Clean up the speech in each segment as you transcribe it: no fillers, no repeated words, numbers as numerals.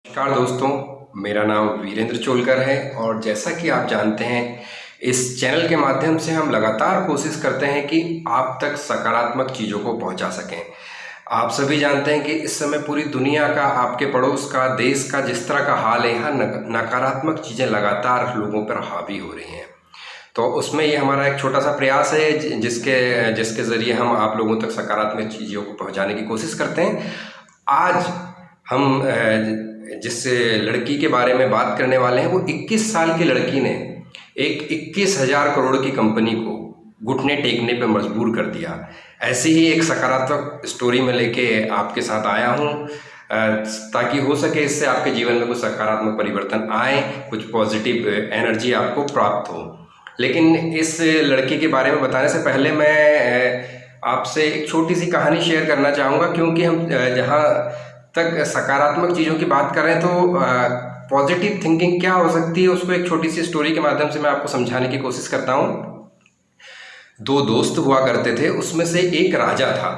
नमस्कार दोस्तों, मेरा नाम वीरेंद्र चोलकर है और जैसा कि आप जानते हैं, इस चैनल के माध्यम से हम लगातार कोशिश करते हैं कि आप तक सकारात्मक चीज़ों को पहुंचा सकें। आप सभी जानते हैं कि इस समय पूरी दुनिया का, आपके पड़ोस का, देश का जिस तरह का हाल है, यहाँ नकारात्मक चीज़ें लगातार लोगों पर हावी हो रही हैं। तो उसमें ये हमारा एक छोटा सा प्रयास है जिसके जिसके ज़रिए हम आप लोगों तक सकारात्मक चीज़ों को पहुँचाने की कोशिश करते हैं। आज हम जिस लड़की के बारे में बात करने वाले हैं, वो 21 साल की लड़की ने एक 21,000 करोड़ की कंपनी को घुटने टेकने पे मजबूर कर दिया। ऐसी ही एक सकारात्मक स्टोरी में लेके आपके साथ आया हूँ, ताकि हो सके इससे आपके जीवन में कुछ सकारात्मक परिवर्तन आए, कुछ पॉजिटिव एनर्जी आपको प्राप्त हो। लेकिन इस लड़की के बारे में बताने से पहले मैं आपसे एक छोटी सी कहानी शेयर करना चाहूँगा, क्योंकि हम जहाँ तक सकारात्मक चीज़ों की बात कर रहे हैं तो पॉजिटिव थिंकिंग क्या हो सकती है, उसको एक छोटी सी स्टोरी के माध्यम से मैं आपको समझाने की कोशिश करता हूँ। दो दोस्त हुआ करते थे, उसमें से एक राजा था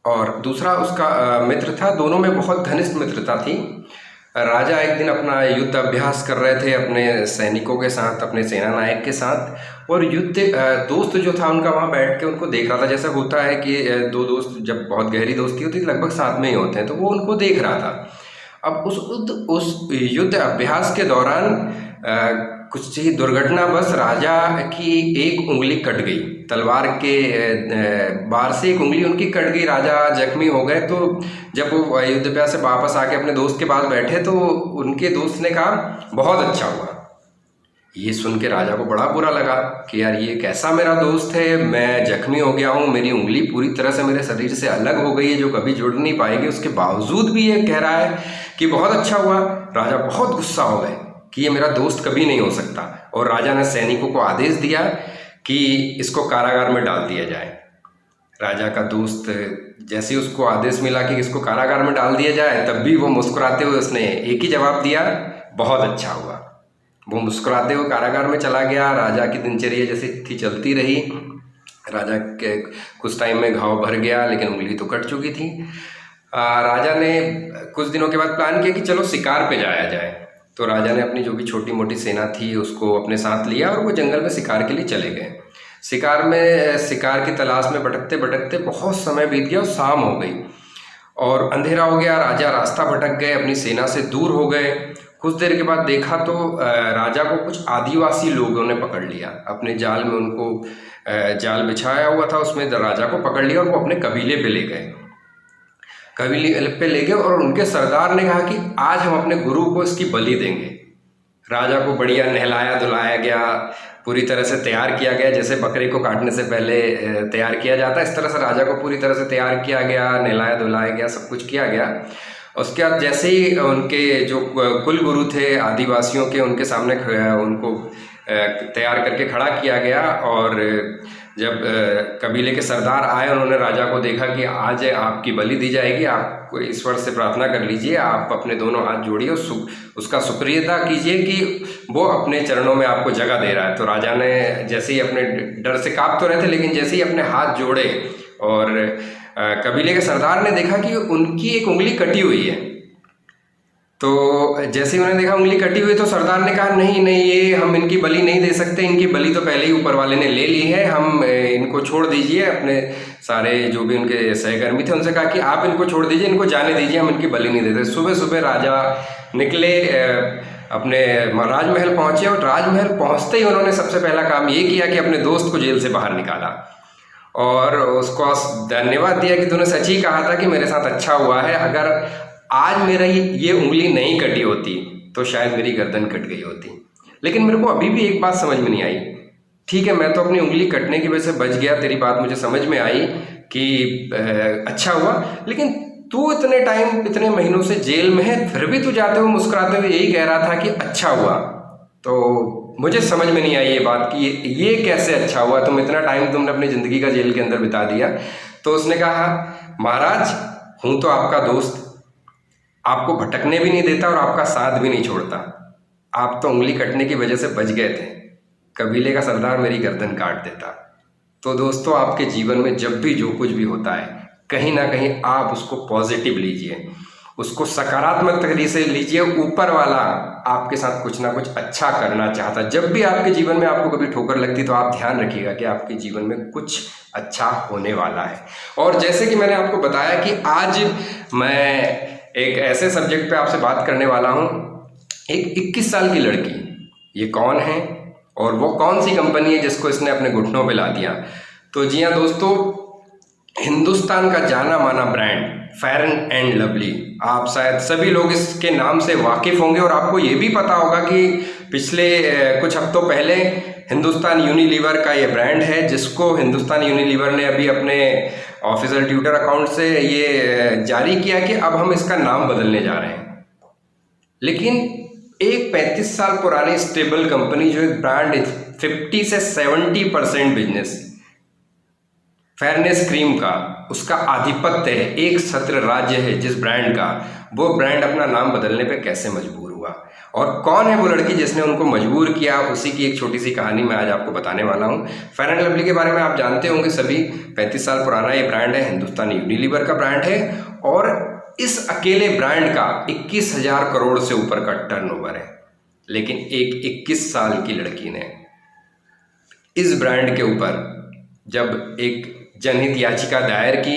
और दूसरा उसका मित्र था। दोनों में बहुत घनिष्ठ मित्रता थी। राजा एक दिन अपना युद्ध अभ्यास कर रहे थे अपने सैनिकों के साथ, अपने सेना नायक के साथ, और दोस्त जो था उनका वहाँ बैठ के उनको देख रहा था। जैसा होता है कि दो दोस्त जब बहुत गहरी दोस्ती होती है लगभग साथ में ही होते हैं, तो वो उनको देख रहा था। अब उस युद्ध अभ्यास के दौरान कुछ ही दुर्घटनावश राजा की एक उंगली कट गई, तलवार के बार से एक उंगली उनकी कट गई। राजा जख्मी हो गए। तो जब वो युद्ध अभ्यास से वापस आके अपने दोस्त के पास बैठे तो उनके दोस्त ने कहा, बहुत अच्छा हुआ। ये सुन के राजा को बड़ा बुरा लगा कि यार ये कैसा मेरा दोस्त है, मैं जख्मी हो गया हूँ, मेरी उंगली पूरी तरह से मेरे शरीर से अलग हो गई है जो कभी जुड़ नहीं पाएगी, उसके बावजूद भी ये कह रहा है कि बहुत अच्छा हुआ। राजा बहुत गुस्सा हो गए कि ये मेरा दोस्त कभी नहीं हो सकता, और राजा ने सैनिकों को आदेश दिया कि इसको कारागार में डाल दिया जाए। राजा का दोस्त जैसे ही उसको आदेश मिला कि इसको कारागार में डाल दिया जाए, तब भी वो मुस्कुराते हुए उसने एक ही जवाब दिया, बहुत अच्छा हुआ। वो मुस्कुराते हुए कारागार में चला गया। राजा की दिनचर्या जैसी थी चलती रही। राजा के कुछ टाइम में घाव भर गया, लेकिन उंगली तो कट चुकी थी। राजा ने कुछ दिनों के बाद प्लान किया कि चलो शिकार पे जाया जाए। तो राजा ने अपनी जो भी छोटी मोटी सेना थी उसको अपने साथ लिया और वो जंगल में शिकार के लिए चले गए। शिकार की तलाश में भटकते भटकते बहुत समय बीत गया और शाम हो गई और अंधेरा हो गया। राजा रास्ता भटक गए, अपनी सेना से दूर हो गए। कुछ देर के बाद देखा तो राजा को कुछ आदिवासी लोगों ने पकड़ लिया। अपने जाल में उनको जाल बिछाया हुआ था, उसमें राजा को पकड़ लिया और वो अपने कबीले पे ले गए। और उनके सरदार ने कहा कि आज हम अपने गुरु को इसकी बलि देंगे। राजा को बढ़िया नहलाया धुलाया गया, पूरी तरह से तैयार किया गया, जैसे बकरे को काटने से पहले तैयार किया जाता है, इस तरह से राजा को पूरी तरह से तैयार किया गया, नहलाया धुलाया गया, सब कुछ किया गया। उसके बाद जैसे ही उनके जो कुल गुरु थे आदिवासियों के, उनके सामने उनको तैयार करके खड़ा किया गया, और जब कबीले के सरदार आए, उन्होंने राजा को देखा कि आज आपकी बलि दी जाएगी, आप ईश्वर से प्रार्थना कर लीजिए, आप अपने दोनों हाथ जोड़िए, उसका शुक्रिया कीजिए कि वो अपने चरणों में आपको जगह दे रहा है। तो राजा ने जैसे ही अपने डर से कांप तो रहे थे, लेकिन जैसे ही अपने हाथ जोड़े और कबीले के सरदार ने देखा कि उनकी एक उंगली कटी हुई है। तो जैसे ही उन्होंने देखा उंगली कटी हुई, तो सरदार ने कहा, नहीं नहीं, ये हम इनकी बलि नहीं दे सकते, इनकी बलि तो पहले ही ऊपर वाले ने ले ली है, हम इनको छोड़ दीजिए। अपने सारे जो भी उनके सहकर्मी थे उनसे कहा कि आप इनको छोड़ दीजिए, इनको जाने दीजिए, हम इनकी बलि नहीं देते। सुबह सुबह राजा निकले, अपने राजमहल पहुंचे, और राजमहल पहुंचते ही उन्होंने सबसे पहला काम ये किया कि अपने दोस्त को जेल से बाहर निकाला और उसको धन्यवाद दिया कि तूने सच ही कहा था कि मेरे साथ अच्छा हुआ है। अगर आज मेरा ये उंगली नहीं कटी होती तो शायद मेरी गर्दन कट गई होती। लेकिन मेरे को अभी भी एक बात समझ में नहीं आई। ठीक है, मैं तो अपनी उंगली कटने की वजह से बच गया, तेरी बात मुझे समझ में आई कि अच्छा हुआ, लेकिन तू इतने टाइम, इतने महीनों से जेल में है, फिर भी तू जाते हुए मुस्कुराते हुए यही कह रहा था कि अच्छा हुआ। तो मुझे समझ में नहीं आई ये बात कि ये कैसे अच्छा हुआ, तुम इतना टाइम तुमने अपनी ज़िंदगी का जेल के अंदर बिता दिया। तो उसने कहा, महाराज हूँ तो आपका दोस्त, आपको भटकने भी नहीं देता और आपका साथ भी नहीं छोड़ता। आप तो उंगली कटने की वजह से बच गए थे, कबीले का सरदार मेरी गर्दन काट देता। तो दोस्तों, आपके जीवन में जब भी जो कुछ भी होता है, कहीं ना कहीं आप उसको पॉजिटिव लीजिए। उसको सकारात्मक तरीके से लीजिए। ऊपर वाला आपके साथ कुछ ना कुछ अच्छा करना चाहता है। जब भी आपके जीवन में आपको कभी ठोकर लगती तो आप ध्यान रखिएगा कि आपके जीवन में कुछ अच्छा होने वाला है। और जैसे कि मैंने आपको बताया कि आज मैं एक ऐसे सब्जेक्ट पे आपसे बात करने वाला हूँ। एक 21 साल की लड़की, ये कौन है और वो कौन सी कंपनी है जिसको इसने अपने घुटनों पे ला दिया? तो जी हाँ दोस्तों, हिंदुस्तान का जाना माना ब्रांड फेयर एंड लवली, आप शायद सभी लोग इसके नाम से वाकिफ होंगे। और आपको ये भी पता होगा कि पिछले कुछ हफ्तों पहले हिंदुस्तान यूनिलीवर का ये ब्रांड है, जिसको हिंदुस्तान यूनिलीवर ने अभी अपने ऑफिशियल ट्विटर अकाउंट से ये जारी किया कि अब हम इसका नाम बदलने जा रहे हैं। लेकिन एक 35 साल पुरानी स्टेबल कंपनी जो एक ब्रांड 50 से 70% बिजनेस फेयरनेस क्रीम का, उसका आधिपत्य है, एक छत्र राज्य है जिस ब्रांड का, वो ब्रांड अपना नाम बदलने पे कैसे मजबूर हुआ और कौन है वो लड़की जिसने उनको मजबूर किया, उसी की एक छोटी सी कहानी मैं आज आपको बताने वाला हूँ। फेयर एंड लवली के बारे में आप जानते होंगे सभी, 35 साल पुराना ये ब्रांड है, हिंदुस्तान यूनिलीवर का ब्रांड है और इस अकेले ब्रांड का 21,000 करोड़ से ऊपर का टर्नओवर है। लेकिन एक 21 साल की लड़की ने इस ब्रांड के ऊपर जब एक जनहित याचिका दायर की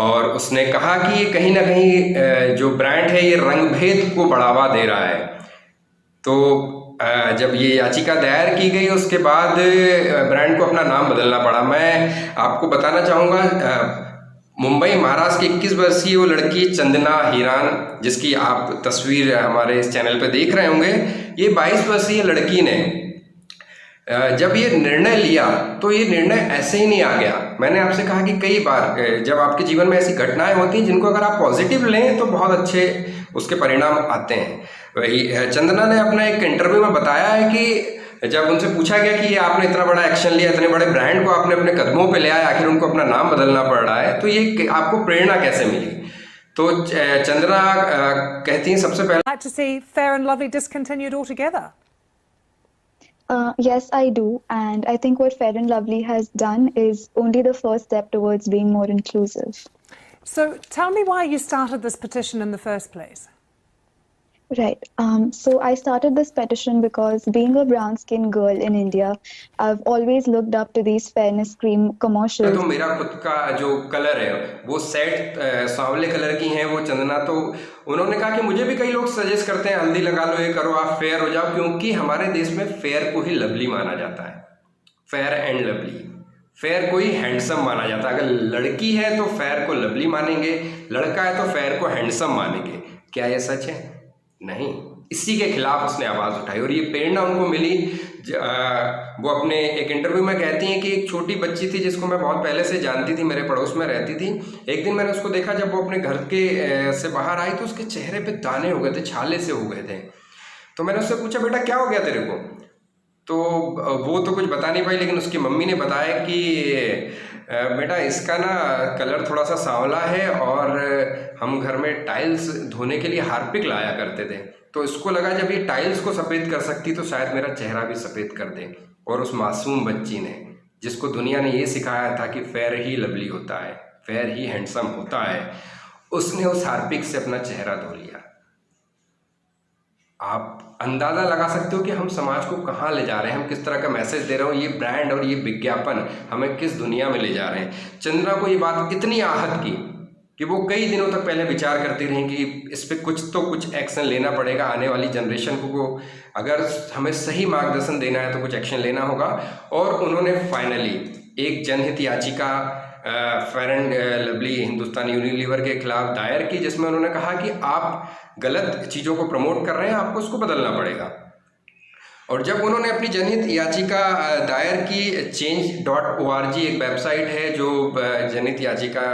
और उसने कहा कि ये कहीं ना कहीं जो ब्रांड है ये रंगभेद को बढ़ावा दे रहा है, तो जब ये याचिका दायर की गई उसके बाद ब्रांड को अपना नाम बदलना पड़ा। मैं आपको बताना चाहूँगा, मुंबई महाराष्ट्र की 21 वर्षीय वो लड़की चंदना हीरान, जिसकी आप तस्वीर हमारे इस चैनल पे देख रहे होंगे, ये 22 वर्षीय लड़की ने जब ये निर्णय लिया तो ये निर्णय ऐसे ही नहीं आ गया। मैंने आपसे कहा कि कई बार जब आपके जीवन में ऐसी घटनाएं होती हैं जिनको अगर आप पॉजिटिव लें तो बहुत अच्छे उसके परिणाम आते हैं। वही चंदना ने अपना एक इंटरव्यू में बताया है कि जब उनसे पूछा गया कि आपने इतना बड़ा एक्शन लिया, इतने बड़े ब्रांड को आपने अपने कदमों पे लिया है, आखिर उनको अपना नाम बदलना पड़ रहा है, तो ये आपको प्रेरणा कैसे मिली? तो चंदना कहती हैं सबसे पहले to see Fair and Lovely discontinued altogether. Yes, I do. And I think what Fair and Lovely has done is only the first step towards being more inclusive. So tell me why you started this petition in the first place. Right. So I started this petition because being a brown-skinned girl in India, I've always looked up to these fairness cream commercials. तो मेरा खुद का जो colour है वो set सांवले colour की हैं वो चंदना, तो उन्होंने कहा कि मुझे भी कई लोग सजेस्ट करते हैं हल्दी लगा लो, ये करो, आप फेयर हो जाओ, क्योंकि हमारे देश में फेयर को ही लवली माना जाता है। फेयर एंड लवली, फेयर को ही हैंडसम माना जाता है। अगर लड़की है तो फेयर को लवली मानेंगे, लड़का है तो फेयर को हैंडसम मानेंगे। क्या ये सच है? नहीं। इसी के खिलाफ उसने आवाज़ उठाई और ये प्रेरणा उनको मिली। वो अपने एक इंटरव्यू में कहती हैं कि एक छोटी बच्ची थी जिसको मैं बहुत पहले से जानती थी, मेरे पड़ोस में रहती थी। एक दिन मैंने उसको देखा, जब वो अपने घर के से बाहर आई तो उसके चेहरे पे दाने हो गए थे, छाले से हो गए थे। तो मैंने उससे पूछा, बेटा क्या हो गया तेरे को? तो वो तो कुछ बता नहीं पाई, लेकिन उसकी मम्मी ने बताया कि बेटा इसका ना कलर थोड़ा सा सांवला है और हम घर में टाइल्स धोने के लिए हार्पिक लाया करते थे, तो इसको लगा जब ये टाइल्स को सफ़ेद कर सकती तो शायद मेरा चेहरा भी सफ़ेद कर दे। और उस मासूम बच्ची ने, जिसको दुनिया ने ये सिखाया था कि फेयर ही लवली होता है, फेयर ही हैंडसम होता है, उसने उस हार्पिक से अपना चेहरा धो लिया। आप अंदाज़ा लगा सकते हो कि हम समाज को कहाँ ले जा रहे हैं, हम किस तरह का मैसेज दे रहे हो, ये ब्रांड और ये विज्ञापन हमें किस दुनिया में ले जा रहे हैं। चंद्रा को ये बात इतनी आहत की कि वो कई दिनों तक पहले विचार करती रहीं कि इस पर कुछ एक्शन लेना पड़ेगा। आने वाली जनरेशन को अगर हमें सही मार्गदर्शन देना है तो कुछ एक्शन लेना होगा। और उन्होंने फाइनली एक जनहित याचिका fair and lovely Hindustan Unilever के खिलाफ दायर की, जिसमें उन्होंने कहा कि आप गलत चीज़ों को प्रमोट कर रहे हैं, आपको उसको बदलना पड़ेगा। और जब उन्होंने अपनी जनहित याचिका दायर की, change.org एक वेबसाइट है जो जनहित याचिका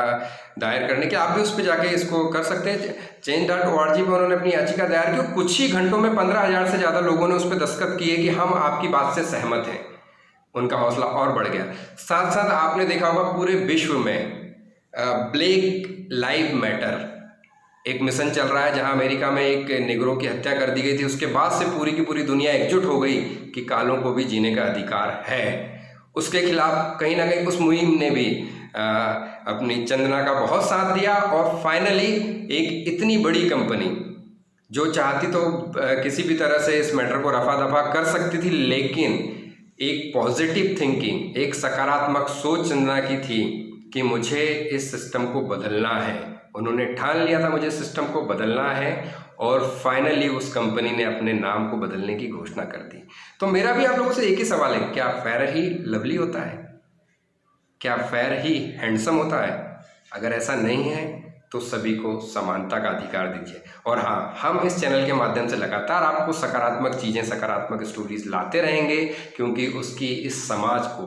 दायर करने की, आप भी उस पर जाके इसको कर सकते हैं। change.org पर उन्होंने अपनी याचिका दायर की और कुछ ही घंटों में 15,000 से ज़्यादा लोगों ने उस पर दस्तखत किए कि हम आपकी बात से सहमत हैं। उनका हौसला और बढ़ गया। साथ साथ आपने देखा होगा पूरे विश्व में ब्लैक लाइव मैटर एक मिशन चल रहा है, जहां अमेरिका में एक निगरो की हत्या कर दी गई थी। उसके बाद से पूरी की पूरी दुनिया एकजुट हो गई कि कालों को भी जीने का अधिकार है। उसके खिलाफ कहीं ना कहीं उस मुहिम ने भी अपनी चंदना का बहुत साथ दिया और फाइनली एक इतनी बड़ी कंपनी जो चाहती तो किसी भी तरह से इस मैटर को रफा दफा कर सकती थी, लेकिन एक पॉजिटिव थिंकिंग, एक सकारात्मक सोच चंदना की थी कि मुझे इस सिस्टम को बदलना है। उन्होंने ठान लिया था मुझे सिस्टम को बदलना है और फाइनली उस कंपनी ने अपने नाम को बदलने की घोषणा कर दी। तो मेरा भी आप लोगों से एक ही सवाल है, क्या फेयर ही लवली होता है? क्या फेयर ही हैंडसम होता है? अगर ऐसा नहीं है तो सभी को समानता का अधिकार दीजिए। और हाँ, हम इस चैनल के माध्यम से लगातार आपको सकारात्मक चीज़ें, सकारात्मक स्टोरीज लाते रहेंगे, क्योंकि उसकी इस समाज को,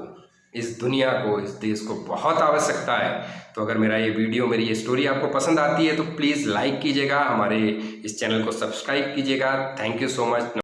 इस दुनिया को, इस देश को बहुत आवश्यकता है। तो अगर मेरा ये वीडियो, मेरी ये स्टोरी आपको पसंद आती है तो प्लीज़ लाइक कीजिएगा, हमारे इस चैनल को सब्सक्राइब कीजिएगा। Thank you so much.